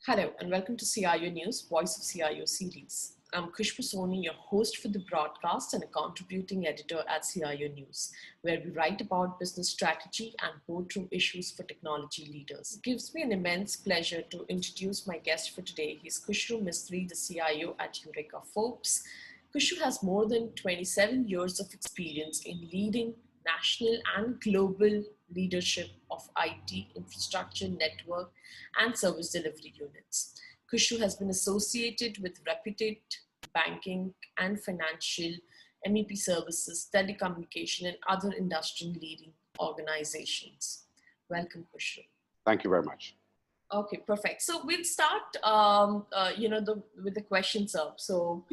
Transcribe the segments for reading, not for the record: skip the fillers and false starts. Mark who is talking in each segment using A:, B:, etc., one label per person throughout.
A: Hello and welcome to CIO News, Voice of CIO series. I'm Khushbu Soni, your host for the broadcast and a contributing editor at CIO News, where we write about business strategy and boardroom issues for technology leaders. It gives me an immense pleasure to introduce my guest for today. He's Khushru Mistry, the CIO at Eureka Forbes. Khushru has more than 27 years of experience in leading national and global leadership of IT, infrastructure, network, and service delivery units. Khushru has been associated with reputed banking and financial, MEP services, telecommunication, and other industry leading organizations. Welcome, Khushru.
B: Thank you very much.
A: Okay, perfect. So we'll start, with the questions up. So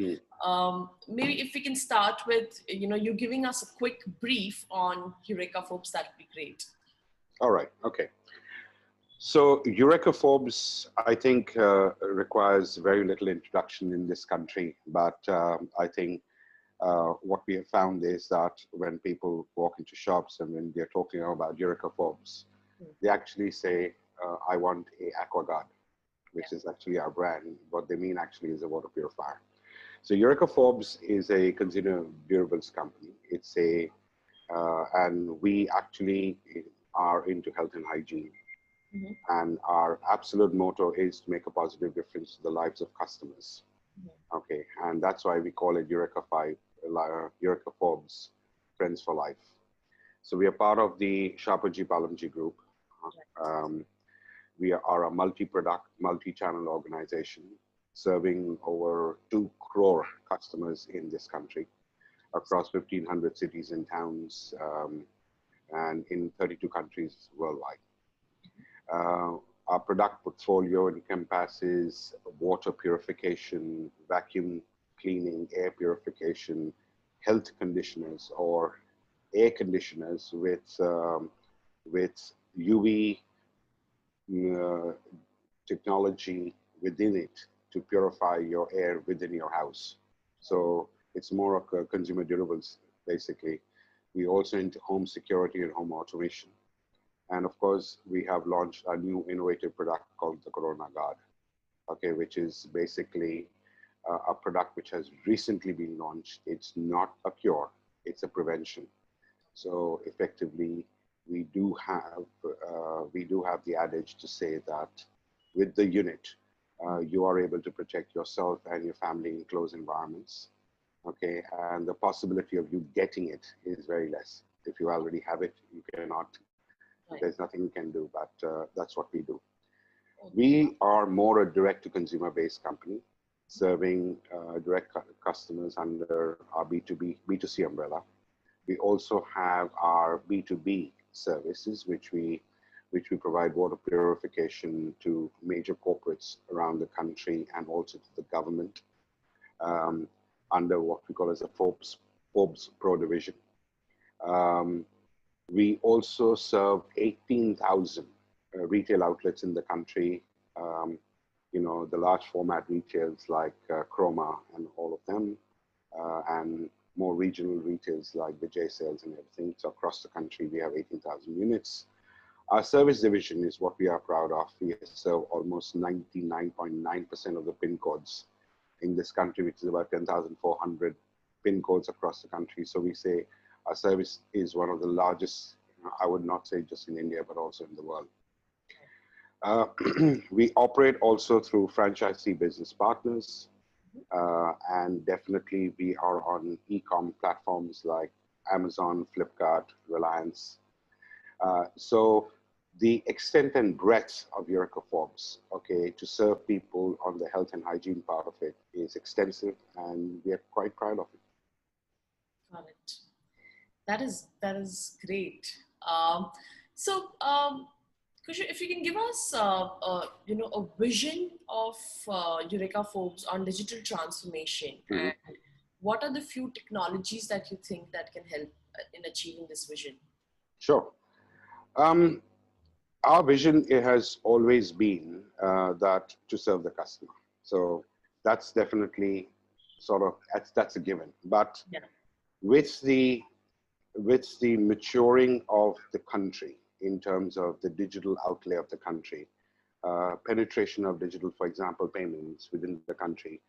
A: maybe if we can start with, you giving us a quick brief on Eureka Forbes, that'd be great.
B: All right. Okay. So Eureka Forbes, I think, requires very little introduction in this country, but I think what we have found is that when people walk into shops and when they're talking about Eureka Forbes, they actually say, I want a AquaGuard, which is actually our brand. What they mean actually is a water purifier. So Eureka Forbes is a consumer durables company. It's a, and we actually are into health and hygiene. And our absolute motto is to make a positive difference to the lives of customers. Okay, and that's why we call it Eureka Forbes Friends for Life. So we are part of the Shapoorji Pallonji Group. We are a multi-product, multi-channel organization serving over 2 crore customers in this country across 1,500 cities and towns and in 32 countries worldwide. Our product portfolio encompasses water purification, vacuum cleaning, air purification, health conditioners or air conditioners with UV technology within it to purify your air within your house. So it's more of a consumer durables, basically. We also into home security and home automation. And of course, we have launched a new innovative product called the Corona Guard, okay, which is basically a product which has recently been launched. It's not a cure, it's a prevention. So effectively, we do have the adage to say that with the unit, you are able to protect yourself and your family in closed environments, okay? And the possibility of you getting it is very less. If you already have it, you cannot, there's nothing you can do, but that's what we do. We are more a direct-to-consumer based company, serving direct customers under our B2C umbrella. We also have our B2B services, which we provide water purification to major corporates around the country and also to the government under what we call as a Forbes Pro division. We also serve 18,000 retail outlets in the country, the large format retails like Chroma and all of them, and more regional retails like the J Sales and everything. So across the country, we have 18,000 units. Our service division is what we are proud of. We serve almost 99.9% of the PIN codes in this country, which is about 10,400 PIN codes across the country. So we say our service is one of the largest, I would not say just in India, but also in the world. We operate also through franchisee business partners. And definitely we are on e-com platforms like Amazon, Flipkart, Reliance. So the extent and breadth of Eureka Forbes, okay, to serve people on the health and hygiene part of it is extensive, and we are quite proud of it.
A: Got it. That is great. Khushru, if you can give us, a vision of Eureka Forbes on digital transformation, and what are the few technologies that you think that can help in achieving this vision?
B: Sure. Our vision, it has always been that to serve the customer. So that's definitely that's a given. But with the maturing of the country in terms of the digital outlay of the country, penetration of digital, for example, payments within the country.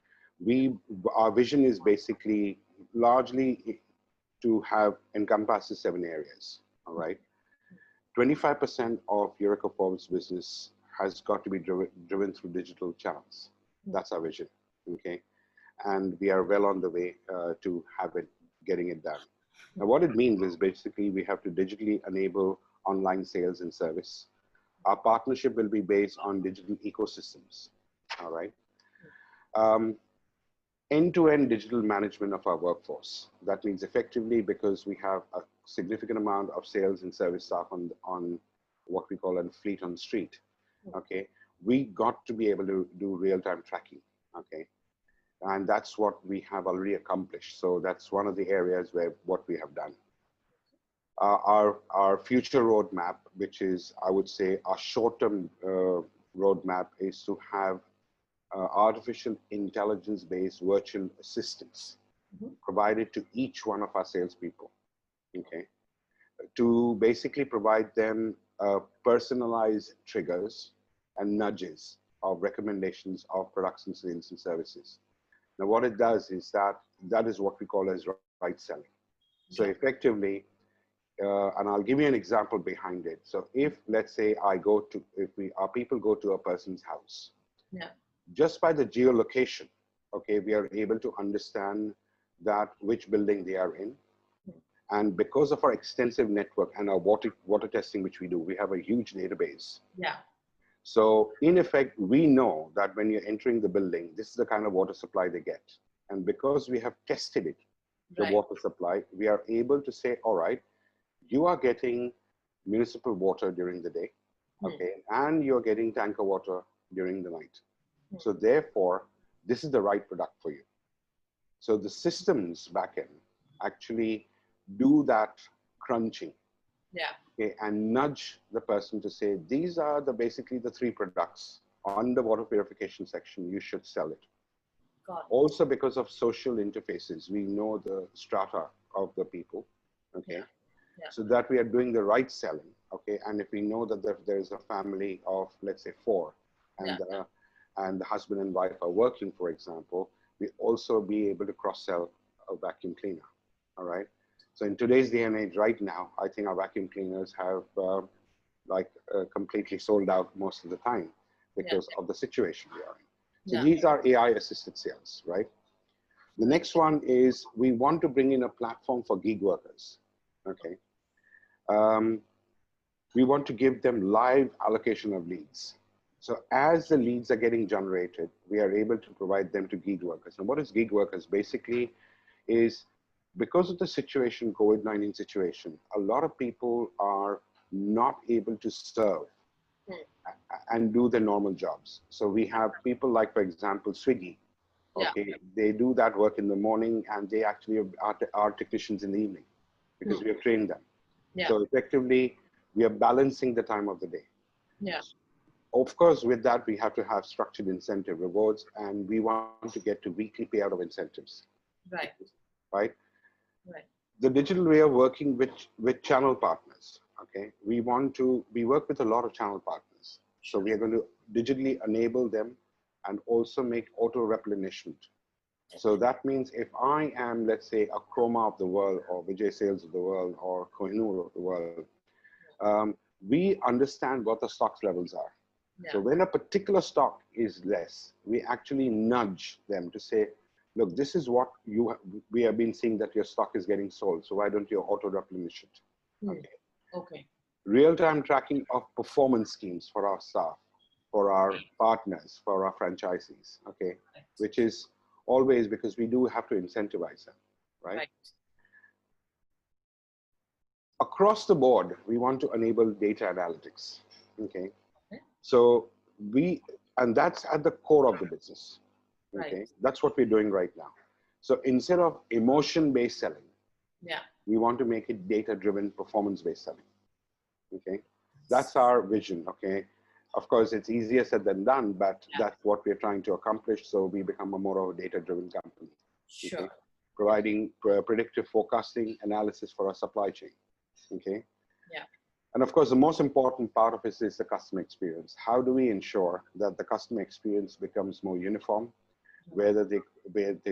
B: Our vision is basically largely to have encompasses 7 areas, all right? 25% of Eureka Forbes business has got to be driven through digital channels. That's our vision, okay? And we are well on the way to getting it done. Now, what it means is basically we have to digitally enable online sales and service. Our partnership will be based on digital ecosystems, all right? End-to-end digital management of our workforce. That means effectively, because we have a significant amount of sales and service staff on what we call a fleet on street, okay? We got to be able to do real-time tracking, okay? And that's what we have already accomplished. So that's one of the areas where what we have done. Our future roadmap, which is, I would say, our short-term roadmap, is to have artificial intelligence-based virtual assistants provided to each one of our salespeople, okay? To basically provide them personalized triggers and nudges of recommendations of products and sales and services. Now, what it does is that is what we call as right selling. So effectively, and I'll give you an example behind it. So if, let's say, our people go to a person's house, just by the geolocation, okay, we are able to understand that which building they are in. And because of our extensive network and our water testing, which we do, we have a huge database. So in effect, we know that when you're entering the building, this is the kind of water supply they get. And because we have tested it, the water supply, we are able to say, all right, you are getting municipal water during the day, okay, and you're getting tanker water during the night. So therefore, this is the right product for you. So the systems backend actually do that crunching, okay, and nudge the person to say, these are basically the 3 products on the water purification section, you should sell it. Also, because of social interfaces, we know the strata of the people, okay, so that we are doing the right selling, okay, and if we know that there is a family of, let's say, 4, and the husband and wife are working, for example, we also be able to cross-sell a vacuum cleaner, all right? So in today's day and age right now, I think our vacuum cleaners have completely sold out most of the time because of the situation we are in. So these are AI-assisted sales, right? The next one is we want to bring in a platform for gig workers, okay? We want to give them live allocation of leads. So as the leads are getting generated, we are able to provide them to gig workers. And what is gig workers? Basically is, because of the situation, COVID-19 situation, a lot of people are not able to serve and do their normal jobs. So we have people like, for example, Swiggy, okay? They do that work in the morning and they actually are technicians in the evening because we have trained them. So effectively, we are balancing the time of the day. Of course, with that, we have to have structured incentive rewards, and we want to get to weekly payout of incentives. Right? The digital way of working with channel partners, okay? We work with a lot of channel partners. So we are going to digitally enable them and also make auto replenishment. So that means if I am, let's say, a Chroma of the world, or Vijay Sales of the world, or Kohinoor of the world, we understand what the stocks levels are. So when a particular stock is less, we actually nudge them to say, look, this is what we have been seeing that your stock is getting sold. So why don't you auto replenish it? Okay. Real-time tracking of performance schemes for our staff, for our partners, for our franchisees, okay? Which is always, because we do have to incentivize them, right? Across the board, we want to enable data analytics, okay? So and that's at the core of the business, okay? That's what we're doing right now. So instead of emotion-based selling, we want to make it data-driven, performance-based selling, okay? That's our vision, okay? Of course, it's easier said than done, but that's what we're trying to accomplish. So we become more of a data-driven company, okay? Providing predictive forecasting analysis for our supply chain, okay? And of course, the most important part of it is the customer experience. How do we ensure that the customer experience becomes more uniform, whether they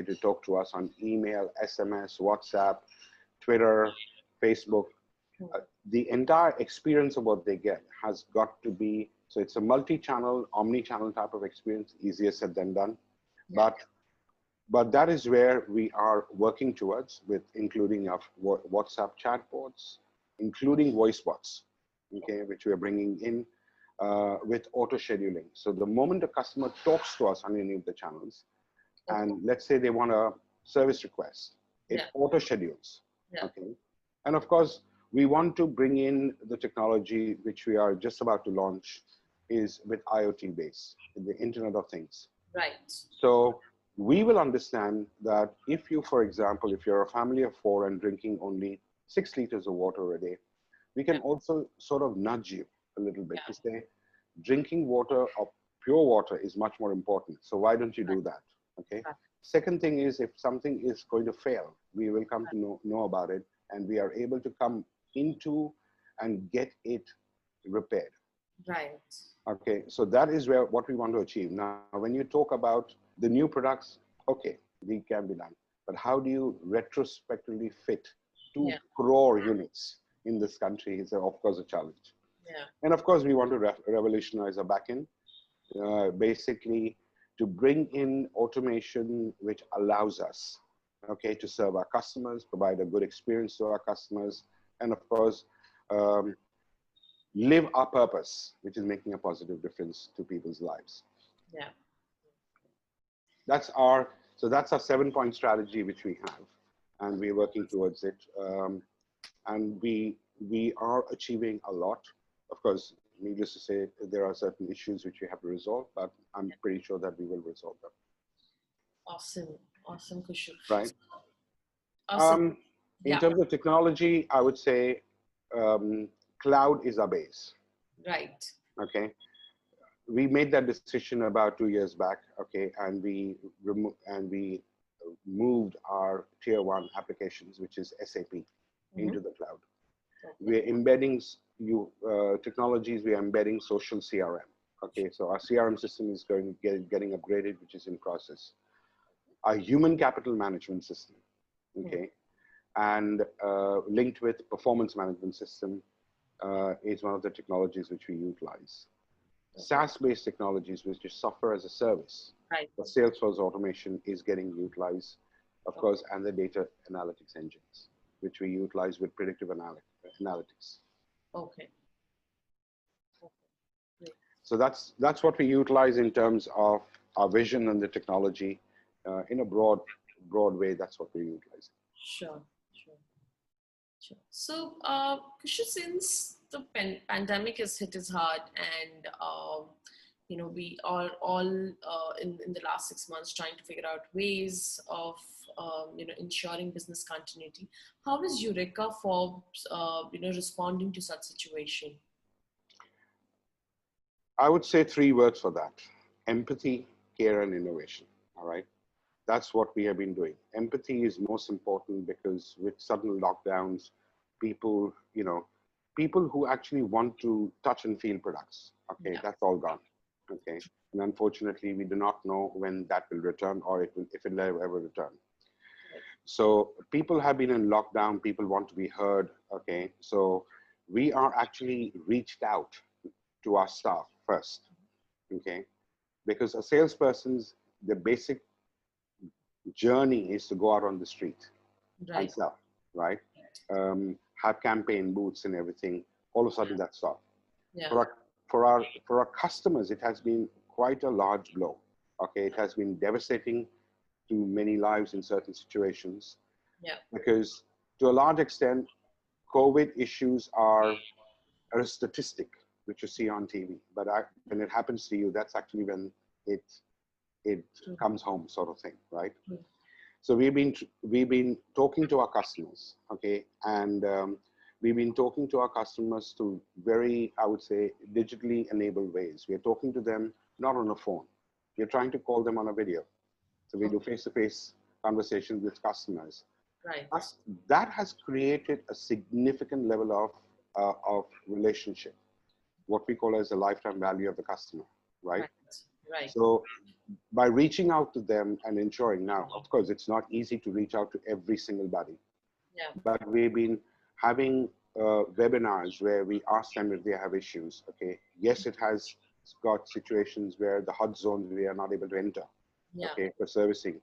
B: do talk to us on email, SMS, WhatsApp, Twitter, Facebook, the entire experience of what they get has got to be, so it's a multi-channel, omni-channel type of experience, easier said than done. Yeah. But that is where we are working towards, with including of WhatsApp chatbots, including voice bots, okay, which we are bringing in with auto scheduling. So the moment a customer talks to us on any of the channels, and let's say they want a service request, it auto schedules, okay. And of course, we want to bring in the technology which we are just about to launch is with IoT base, the Internet of Things.
A: Right.
B: So we will understand that if you, for example, if you're a family of 4 and drinking only 6 liters of water a day, we can also sort of nudge you a little bit to say, drinking water or pure water is much more important. So why don't you do that? Okay. Second thing is, if something is going to fail, we will come to know about it, and we are able to come into and get it repaired.
A: Right.
B: Okay, so that is where what we want to achieve. Now, when you talk about the new products, okay, they can be done. But how do you retrospectively fit 2 crore units in this country is, of course, a challenge.
A: Yeah.
B: And of course, we want to revolutionize our backend, basically to bring in automation which allows us, okay, to serve our customers, provide a good experience to our customers, and of course, live our purpose, which is making a positive difference to people's lives.
A: Yeah.
B: That's our 7-point strategy which we have, and we're working towards it. And we are achieving a lot. Of course, needless to say, there are certain issues which we have to resolve, but I'm pretty sure that we will resolve them.
A: Awesome. Awesome, Khushru.
B: Right.
A: Awesome.
B: In terms of technology, I would say cloud is our base.
A: Right.
B: Okay. We made that decision about 2 years back. Okay, and we moved our tier 1 applications, which is SAP, into the cloud. We're embedding technologies. We are embedding social CRM. Okay, so our CRM system is getting upgraded, which is in process. Our human capital management system, okay, and linked with performance management system is one of the technologies which we utilize. SaaS-based technologies, which is software as a service, for Salesforce automation, is getting utilized, of course, and the data analytics engines, which we utilize with predictive analytics.
A: Okay.
B: So that's what we utilize in terms of our vision and the technology in a broad way. That's what we utilize.
A: Sure. So, Khushru, since the pandemic has hit us hard, and we are all in the last 6 months trying to figure out ways of ensuring business continuity. How is Eureka Forbes responding to such situation?
B: I would say 3 words for that: empathy, care, and innovation. All right. That's what we have been doing. Empathy is most important, because with sudden lockdowns, people who actually want to touch and feel products, okay, that's all gone. Okay, and unfortunately, we do not know when that will return, or if it will ever return. So people have been in lockdown. People want to be heard. Okay, so we are actually reached out to our staff first. Okay, because a salesperson's the basic journey is to go out on the street and sell, right? Have campaign booths and everything. All of a sudden, that stopped. For our customers, it has been quite a large blow. Okay, it has been devastating to many lives in certain situations. Because to a large extent, COVID issues are a statistic which you see on TV, but when it happens to you, that's actually when it comes home, sort of thing, right? So we've been talking to our customers, okay, and we've been talking to our customers to very, I would say, digitally enabled ways. We are talking to them not on a phone. We're trying to call them on a video. So we do face-to-face conversations with customers. That has created a significant level of of relationship, what we call as the lifetime value of the customer, right?
A: Right. Right.
B: So by reaching out to them and ensuring, now, of course, it's not easy to reach out to every single body,
A: Yeah.
B: but we've been having webinars where we ask them if they have issues. Okay, yes, it has got situations where the hot zones we are not able to enter.
A: Yeah.
B: Okay, for servicing.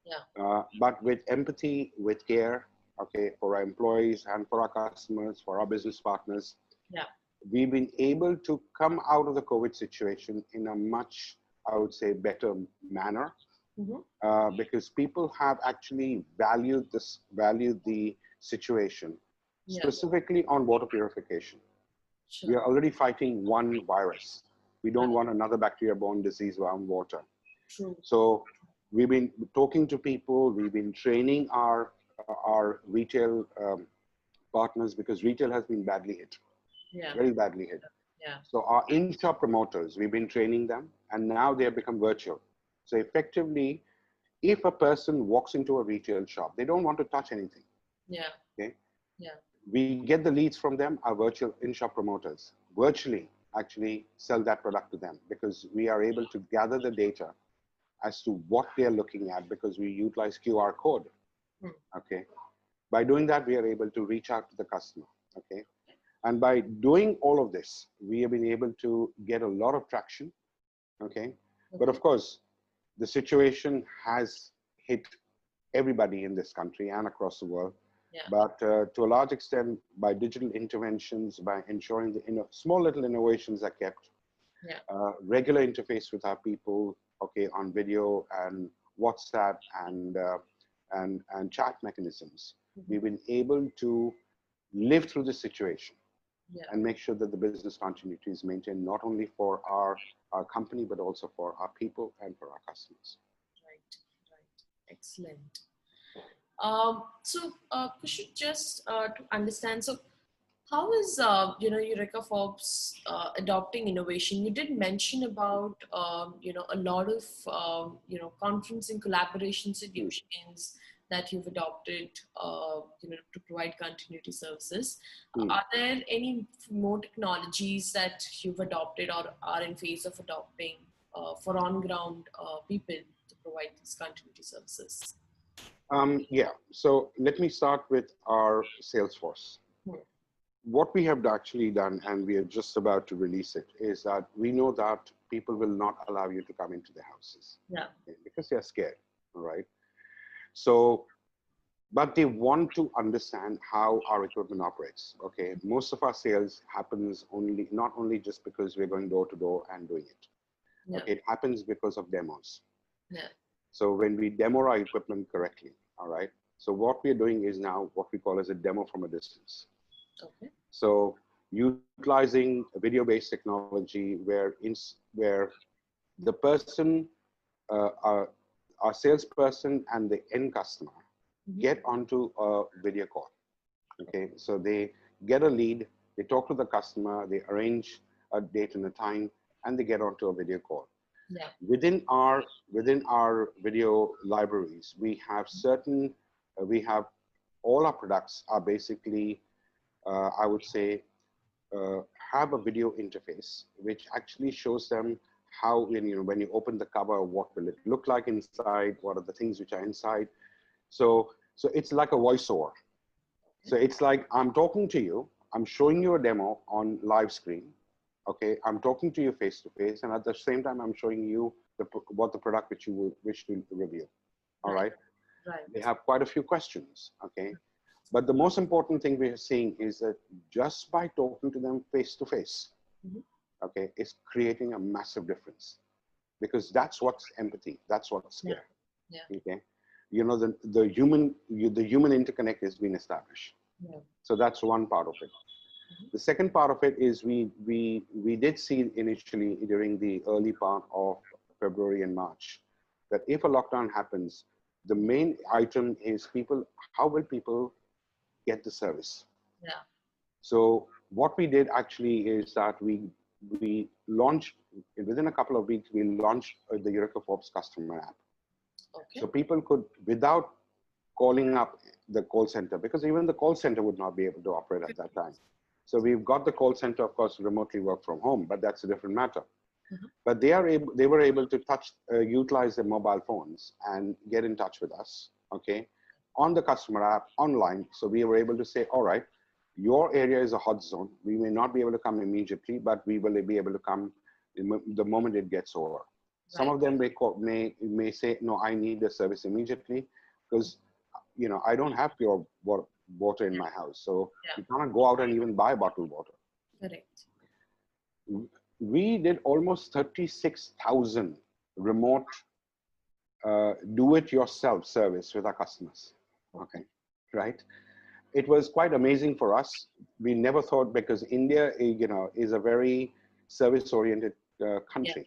A: Yeah.
B: But with empathy, with care, okay, for our employees and for our customers, for our business partners,
A: Yeah.
B: we've been able to come out of the COVID situation in a much, I would say, better manner, because people have actually valued the situation,
A: Yeah.
B: specifically on water purification. We
A: Sure.
B: are already fighting one virus. We don't want another bacteria-borne disease around water.
A: True.
B: So we've been talking to people, we've been training our retail partners, because retail has been badly hit,
A: Yeah.
B: very badly hit.
A: Yeah.
B: So our in-shop promoters, we've been training them, and now they have become virtual. So effectively, if a person walks into a retail shop, they don't want to touch anything.
A: Yeah.
B: Okay.
A: Yeah.
B: We get the leads from them, our virtual in-shop promoters, virtually actually sell that product to them, because we are able to gather the data as to what they are looking at, because we utilize QR code. Okay. By doing that, we are able to reach out to the customer. Okay. And by doing all of this, we have been able to get a lot of traction. Okay. But of course, the situation has hit everybody in this country and across the world.
A: Yeah.
B: But to a large extent, by digital interventions, by ensuring the small little innovations are kept,
A: Yeah.
B: Regular interface with our people, okay, on video and WhatsApp and chat mechanisms, we've been able to live through the situation.
A: Yeah.
B: And make sure that the business continuity is maintained, not only for our company, but also for our people and for our customers.
A: Right. Right. Excellent. So, Khushru, just to understand, so how is Eureka Forbes adopting innovation? You did mention about a lot of conferencing collaboration solutions that you've adopted to provide continuity services. Are there any more technologies that you've adopted or are in phase of adopting for on-ground people to provide these continuity services?
B: Yeah, so let me start with our Salesforce. What we have actually done, and we are just about to release it, is that we know that people will not allow you to come into their houses.
A: Yeah.
B: Okay, because they're scared, all right? So, but they want to understand how our equipment operates, okay? Most of our sales happens not only just because we're going door to door and doing it.
A: Yeah.
B: Okay, it happens because of demos.
A: Yeah.
B: So when we demo our equipment correctly, all right? So what we're doing is now what we call as a demo from a distance.
A: Okay.
B: So utilizing a video-based technology where the person, our salesperson and the end customer get onto a video call. Okay, so they get a lead, they talk to the customer, they arrange a date and a time, and they get onto a video call.
A: Yeah.
B: Within our video libraries, we have all our products are basically, I would say, have a video interface, which actually shows them how, when you open the cover, what will it look like inside, what are the things which are inside. So it's like a voiceover. So it's like I'm talking to you, I'm showing you a demo on live screen. Okay, I'm talking to you face to face, and at the same time, I'm showing you what the product which you will wish to review. All right.
A: Right.
B: They have quite a few questions. Okay, but the most important thing we are seeing is that just by talking to them face to face, okay, is creating a massive difference, because that's what's empathy. That's what's care.
A: Yeah.
B: Okay, the human interconnect has been established.
A: Yeah.
B: So that's one part of it. The second part of it is we did see initially during the early part of February and March that if a lockdown happens, the main item is how will people get the service?
A: Yeah.
B: So what we did actually is that we launched, within a couple of weeks, we launched the Eureka Forbes customer app.
A: Okay.
B: So people could, without calling up the call center, because even the call center would not be able to operate at that time. So we've got the call center, of course, remotely work from home, but that's a different matter.
A: Mhm.
B: But they were able to utilize their mobile phones and get in touch with us, okay, on the customer app online. So we were able to say, all right, your area is a hot zone. We may not be able to come immediately, but we will be able to come the moment it gets over. Some
A: Right.
B: of them may say, no, I need the service immediately because, you know, I don't have pure water in my house. So
A: Yeah.
B: you cannot go out and even buy bottled water.
A: Correct.
B: We did almost 36,000 remote do-it-yourself service with our customers. Okay, right? It was quite amazing for us. We never thought, because India, you know, is a very service-oriented country.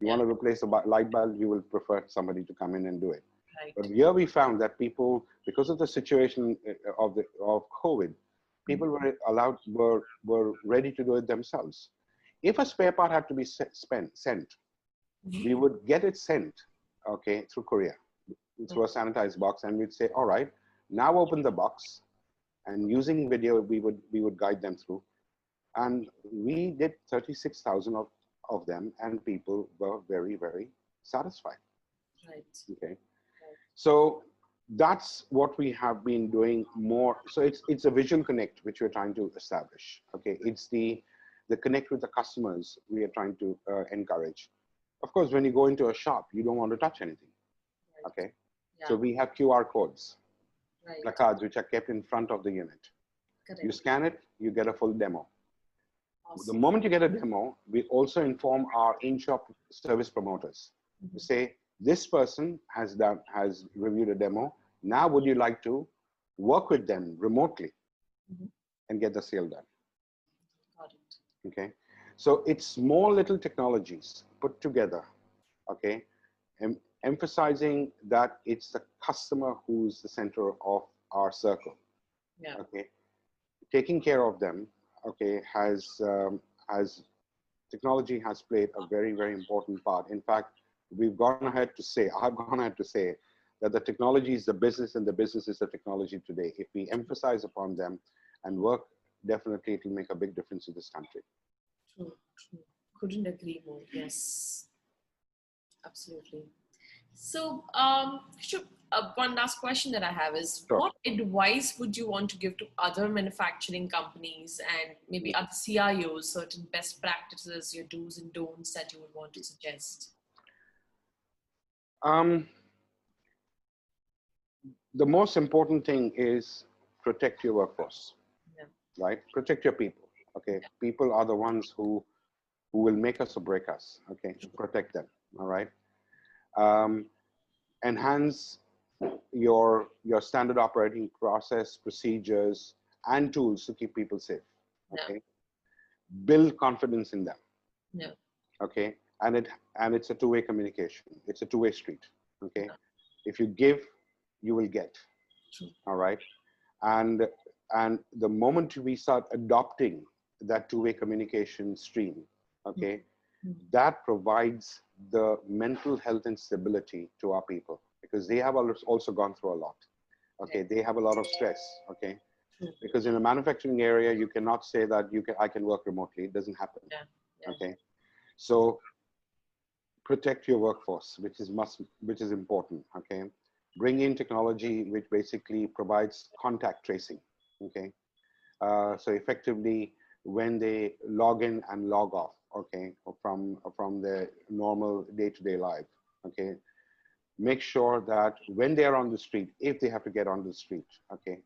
B: You want to replace a light bulb, you will prefer somebody to come in and do it.
A: Right.
B: But here we found that people, because of the situation of COVID, people were ready to do it themselves. If a spare part had to be sent, we would get it sent, okay, through courier, through a sanitized box, and we'd say, all right, now open the box, and using video, we would guide them through. And we did 36,000 of them, and people were very, very satisfied.
A: Right.
B: Okay. So that's what we have been doing more. So it's a visual connect, which we're trying to establish. Okay. It's the connect with the customers we are trying to encourage. Of course, when you go into a shop, you don't want to touch anything.
A: Right.
B: Okay.
A: Yeah.
B: So we have QR codes,
A: Right.
B: placards, which are kept in front of the unit.
A: Correct.
B: You scan it, you get a full demo.
A: Awesome.
B: The moment you get a demo, we also inform our in-shop service promoters to say, this person has reviewed a demo. Now, would you like to work with them remotely and get the sale done?
A: Got it.
B: Okay. So it's small little technologies put together, okay, emphasizing that it's the customer who's the center of our circle.
A: Yeah.
B: Okay. Taking care of them, okay, technology has played a very, very important part. In fact, I've gone ahead to say that the technology is the business and the business is the technology today. If we emphasize upon them and work, definitely it will make a big difference in this country.
A: True. Couldn't agree more. Yes. Absolutely. So, one last question that I have is,
B: Sure.
A: what advice would you want to give to other manufacturing companies and maybe other CIOs, certain best practices, your do's and don'ts that you would want to suggest?
B: The most important thing is protect your workforce, right? Protect your people, okay? People are the ones who will make us or break us, okay? Protect them, all right? Enhance your standard operating process, procedures, and tools to keep people safe, okay? Build confidence in them, okay? And it's a two-way communication. It's a two-way street, okay? If you give, you will get, all right? And the moment we start adopting that two-way communication stream, okay, that provides the mental health and stability to our people, because they have also gone through a lot, okay? They have a lot of stress, okay? Because in a manufacturing area, you cannot say that I can work remotely. It doesn't happen, okay? So protect your workforce, which is important, okay? Bring in technology which basically provides contact tracing, okay? So effectively, when they log in and log off, okay, from their normal day-to-day life, okay, make sure that when they are on the street, if they have to get on the street, okay,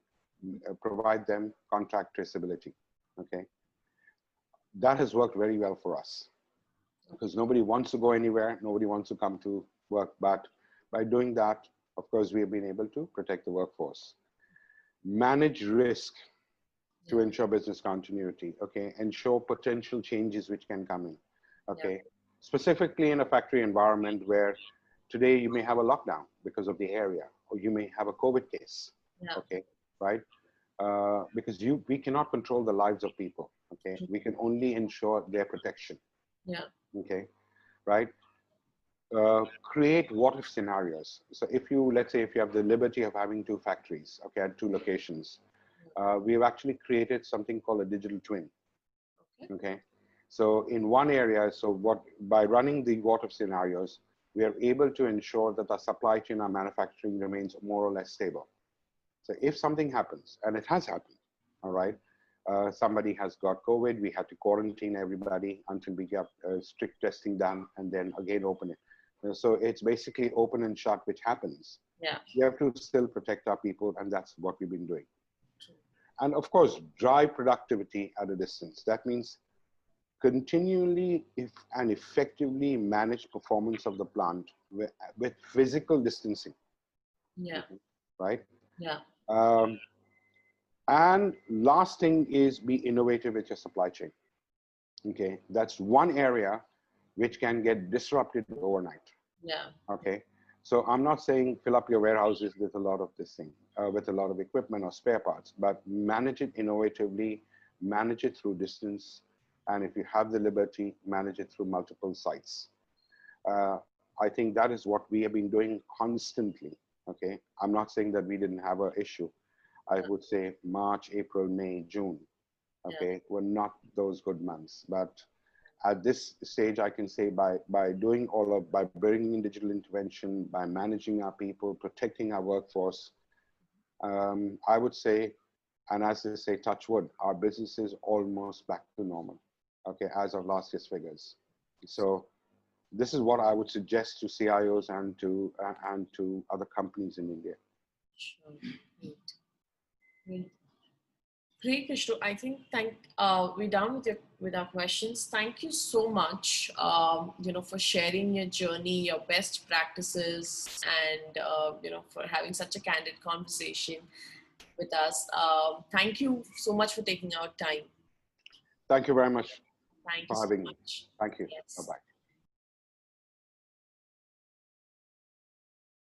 B: provide them contact traceability, okay? That has worked very well for us, because nobody wants to go anywhere, nobody wants to come to work, but by doing that, of course, we have been able to protect the workforce. Manage risk to ensure business continuity, okay? Ensure potential changes which can come in, okay? Specifically in a factory environment where today you may have a lockdown because of the area, or you may have a COVID case, okay, right? Because we cannot control the lives of people, okay? We can only ensure their protection, okay, right? Create what-if scenarios. So if let's say if you have the liberty of having two factories, okay, at two locations, we've actually created something called a digital twin.
A: Okay.
B: Okay. So in one area, by running the what if scenarios, we are able to ensure that our supply chain, our manufacturing remains more or less stable. So if something happens, and it has happened, all right, somebody has got COVID, we had to quarantine everybody until we got strict testing done, and then again open it. So it's basically open and shut, which happens.
A: Yeah.
B: We have to still protect our people, and that's what we've been doing. And of course, drive productivity at a distance. That means continually and effectively manage performance of the plant with physical distancing.
A: Yeah.
B: Right?
A: Yeah.
B: And last thing is be innovative with your supply chain. Okay, that's one area which can get disrupted overnight.
A: Yeah.
B: Okay, so I'm not saying fill up your warehouses with a lot of this thing, with a lot of equipment or spare parts, but manage it innovatively, manage it through distance, and if you have the liberty, manage it through multiple sites. I think that is what we have been doing constantly. Okay, I'm not saying that we didn't have an issue. I would say March, April, May, June, okay, were not those good months. But at this stage, I can say by bringing in digital intervention, by managing our people, protecting our workforce, I would say, and as I say, touch wood, our business is almost back to normal, okay, as of last year's figures. So this is what I would suggest to CIOs and to other companies in India.
A: Sure. Great, Khushru. I think we're done with our questions. Thank you so much, for sharing your journey, your best practices, and for having such a candid conversation with us. Thank you so much for taking our time.
B: Thank you very much
A: Thank
B: for
A: you so
B: having me.
A: much.
B: Thank you.
A: Yes.
B: Bye-bye.